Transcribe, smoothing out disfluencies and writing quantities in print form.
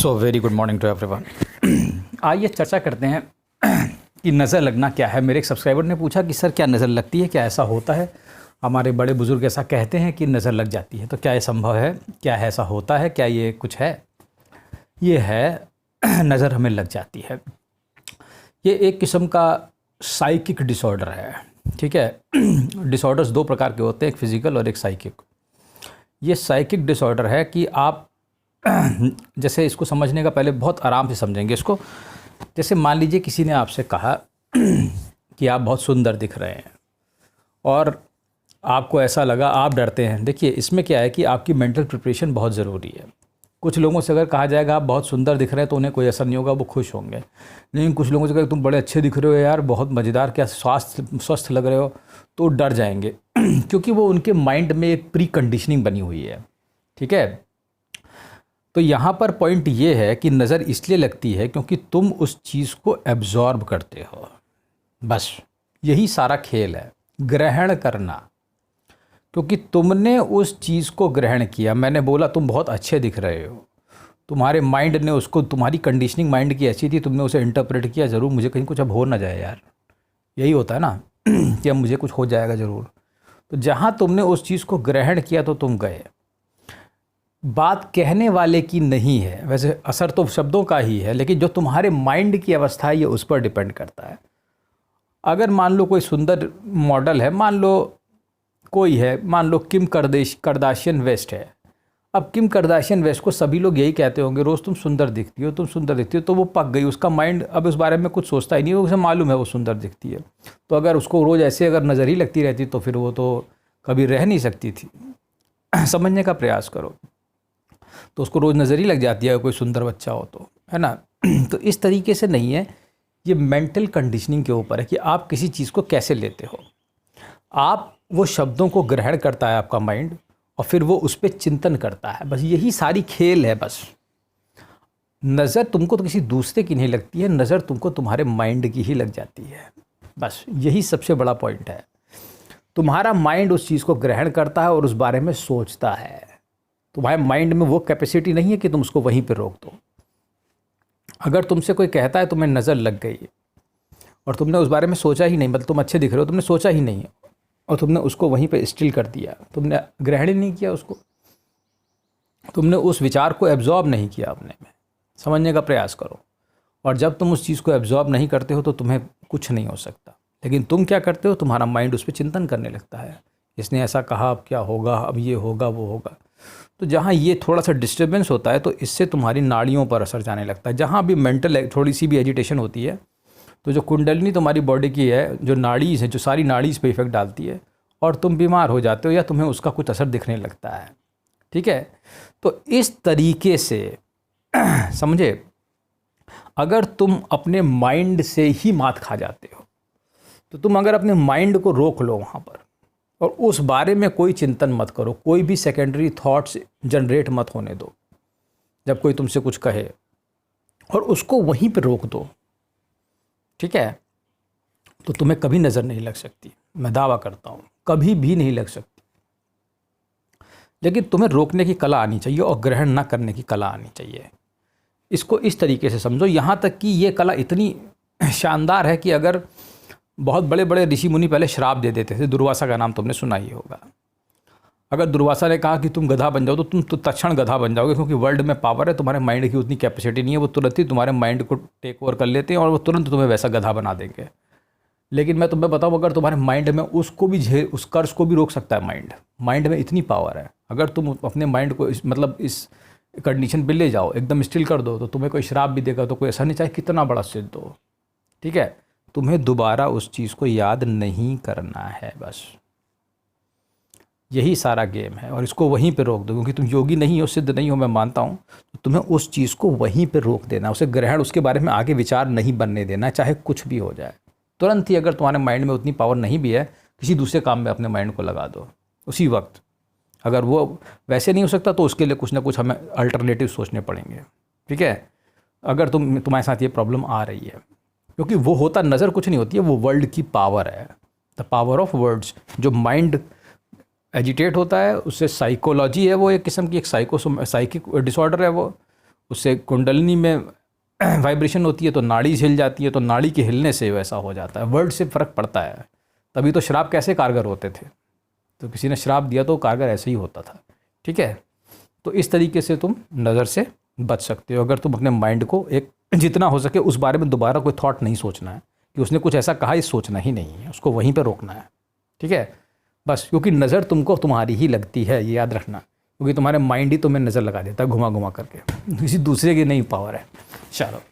So very good morning to everyone. आइए चर्चा करते हैं कि नज़र लगना क्या है। मेरे एक सब्सक्राइबर ने पूछा कि सर क्या नज़र लगती है, क्या ऐसा होता है? हमारे बड़े बुजुर्ग ऐसा कहते हैं कि नज़र लग जाती है, तो क्या ये संभव है? क्या ऐसा होता है? क्या ये कुछ है? ये है नज़र हमें लग जाती है। ये एक किस्म का साइकिक डिसऑर्डर है, ठीक है। डिसऑर्डर्स दो प्रकार के होते हैं, एक फिज़िकल और एक साइकिक। ये साइकिक डिसऑर्डर है कि आप जैसे इसको समझने का पहले बहुत आराम से समझेंगे इसको। जैसे मान लीजिए किसी ने आपसे कहा कि आप बहुत सुंदर दिख रहे हैं और आपको ऐसा लगा, आप डरते हैं। देखिए इसमें क्या है कि आपकी मेंटल प्रिपरेशन बहुत ज़रूरी है। कुछ लोगों से अगर कहा जाएगा आप बहुत सुंदर दिख रहे हैं तो उन्हें कोई असर नहीं होगा, वो खुश होंगे। लेकिन कुछ लोगों से कहा तुम बड़े अच्छे दिख रहे हो यार, बहुत मज़ेदार, क्या स्वस्थ लग रहे हो, तो डर जाएंगे क्योंकि वो उनके माइंड में एक प्री कंडीशनिंग बनी हुई है, ठीक है। तो यहाँ पर पॉइंट ये है कि नज़र इसलिए लगती है क्योंकि तुम उस चीज़ को एब्जॉर्ब करते हो। बस यही सारा खेल है, ग्रहण करना। क्योंकि तुमने उस चीज़ को ग्रहण किया। मैंने बोला तुम बहुत अच्छे दिख रहे हो, तुम्हारे माइंड ने उसको, तुम्हारी कंडीशनिंग माइंड की ऐसी थी, तुमने उसे इंटरप्रेट किया, ज़रूर मुझे कहीं कुछ अब हो ना जाए यार, यही होता है ना कि अब मुझे कुछ हो जाएगा ज़रूर। तो जहाँ तुमने उस चीज़ को ग्रहण किया तो तुम गए। बात कहने वाले की नहीं है, वैसे असर तो शब्दों का ही है, लेकिन जो तुम्हारे माइंड की अवस्था है ये उस पर डिपेंड करता है। अगर मान लो कोई सुंदर मॉडल है, मान लो कोई है, मान लो किम करदाशियन वेस्ट है। अब किम करदाशियन वेस्ट को सभी लोग यही कहते होंगे रोज़ तुम सुंदर दिखती हो, तुम सुंदर दिखती हो, तो वो पक गई, उसका माइंड अब उस बारे में कुछ सोचता ही नहीं, उसे मालूम है वो सुंदर दिखती है। तो अगर उसको रोज़ ऐसे अगर नज़र ही लगती रहती तो फिर वो तो कभी रह नहीं सकती थी। समझने का प्रयास करो। तो उसको रोज़ नज़र ही लग जाती है कोई सुंदर बच्चा हो तो, है ना। तो इस तरीके से नहीं है, ये मेंटल कंडीशनिंग के ऊपर है कि आप किसी चीज़ को कैसे लेते हो। आप वो शब्दों को ग्रहण करता है आपका माइंड और फिर वो उस पर चिंतन करता है। बस यही सारी खेल है। बस नज़र तुमको तो किसी दूसरे की नहीं लगती है, नज़र तुमको तुम्हारे माइंड की ही लग जाती है। बस यही सबसे बड़ा पॉइंट है। तुम्हारा माइंड उस चीज़ को ग्रहण करता है और उस बारे में सोचता है। तुम्हारे माइंड में वो कैपेसिटी नहीं है कि तुम उसको वहीं पे रोक दो। अगर तुमसे कोई कहता है तुम्हें नज़र लग गई और तुमने उस बारे में सोचा ही नहीं, मतलब तुम अच्छे दिख रहे हो, तुमने सोचा ही नहीं और तुमने उसको वहीं पे स्टिल कर दिया, तुमने ग्रहण ही नहीं किया उसको, तुमने उस विचार को एब्जॉर्ब नहीं किया अपने में। समझने का प्रयास करो। और जब तुम उस चीज़ को एब्जॉर्ब नहीं करते हो तो तुम्हें कुछ नहीं हो सकता। लेकिन तुम क्या करते हो, तुम्हारा माइंड उस पर चिंतन करने लगता है, इसने ऐसा कहा, अब क्या होगा, अब ये होगा वो होगा। तो जहाँ ये थोड़ा सा डिस्टर्बेंस होता है तो इससे तुम्हारी नाड़ियों पर असर जाने लगता है। जहाँ भी मेंटल थोड़ी सी भी एजिटेशन होती है तो जो कुंडलिनी तुम्हारी बॉडी की है, जो नाड़ीज़ है, जो सारी नाड़ीज़ पे इफेक्ट डालती है और तुम बीमार हो जाते हो या तुम्हें उसका कुछ असर दिखने लगता है, ठीक है। तो इस तरीके से समझे, अगर तुम अपने माइंड से ही मात खा जाते हो तो तुम अगर अपने माइंड को रोक लो वहाँ पर और उस बारे में कोई चिंतन मत करो, कोई भी सेकेंडरी थॉट्स जनरेट मत होने दो। जब कोई तुमसे कुछ कहे और उसको वहीं पे रोक दो, ठीक है, तो तुम्हें कभी नज़र नहीं लग सकती। मैं दावा करता हूँ कभी भी नहीं लग सकती। लेकिन तुम्हें रोकने की कला आनी चाहिए और ग्रहण ना करने की कला आनी चाहिए। इसको इस तरीके से समझो। यहाँ तक कि ये कला इतनी शानदार है कि अगर बहुत बड़े बड़े ऋषि मुनि पहले श्राप दे देते थे। दुर्वासा का नाम तुमने सुना ही होगा। अगर दुर्वासा ने कहा कि तुम गधा बन जाओ तो तुम तो तत्क्षण गधा बन जाओगे, क्योंकि वर्ल्ड में पावर है, तुम्हारे माइंड की उतनी कैपेसिटी नहीं है। वो तुरंत ही तुम्हारे माइंड को टेक ओवर कर लेते हैं और वो तुरंत तुम्हें वैसा गधा बना देंगे। लेकिन मैं तुम्हें बताऊँ, अगर तुम्हारे माइंड में उसको भी उस कर्ज को भी रोक सकता है माइंड में इतनी पावर है। अगर तुम अपने माइंड को इस कंडीशन पर ले जाओ, एकदम स्टिल कर दो, तो तुम्हें कोई श्राप भी देगा तो कोई असर नहीं, चाहे कितना बड़ा सिद्ध हो, ठीक है। तुम्हें दोबारा उस चीज़ को याद नहीं करना है। बस यही सारा गेम है और इसको वहीं पे रोक दो। क्योंकि तुम योगी नहीं हो, सिद्ध नहीं हो, मैं मानता हूँ, तो तुम्हें उस चीज़ को वहीं पे रोक देना, उसे ग्रहण, उसके बारे में आगे विचार नहीं बनने देना, चाहे कुछ भी हो जाए। तुरंत ही अगर तुम्हारे माइंड में उतनी पावर नहीं भी है, किसी दूसरे काम में अपने माइंड को लगा दो उसी वक्त। अगर वो वैसे नहीं हो सकता तो उसके लिए कुछ ना कुछ हमें अल्टरनेटिव सोचने पड़ेंगे, ठीक है। अगर तुम्हारे साथ ये प्रॉब्लम आ रही है, क्योंकि वो होता नज़र कुछ नहीं होती है, वो वर्ल्ड की पावर है, द पावर ऑफ वर्ड्स। जो माइंड एजिटेट होता है उससे साइकोलॉजी है, वो एक किस्म की एक साइकिक डिसऑर्डर है वो। उससे कुंडलिनी में वाइब्रेशन होती है तो नाड़ी हिल जाती है, तो नाड़ी के हिलने से वैसा हो जाता है, वर्ड से फ़र्क पड़ता है। तभी तो श्राप कैसे कारगर होते थे, तो किसी ने श्राप दिया तो कारगर ऐसे ही होता था। ठीक है, तो इस तरीके से तुम नज़र से बच सकते हो। अगर तुम अपने माइंड को एक जितना हो सके उस बारे में दोबारा कोई थॉट नहीं सोचना है कि उसने कुछ ऐसा कहा, ये सोचना ही नहीं है, उसको वहीं पर रोकना है। ठीक है, बस, क्योंकि नज़र तुमको तुम्हारी ही लगती है, ये याद रखना, क्योंकि तुम्हारे माइंड ही तुम्हें नज़र लगा देता है घुमा घुमा करके, किसी दूसरे की नहीं पावर है। चलो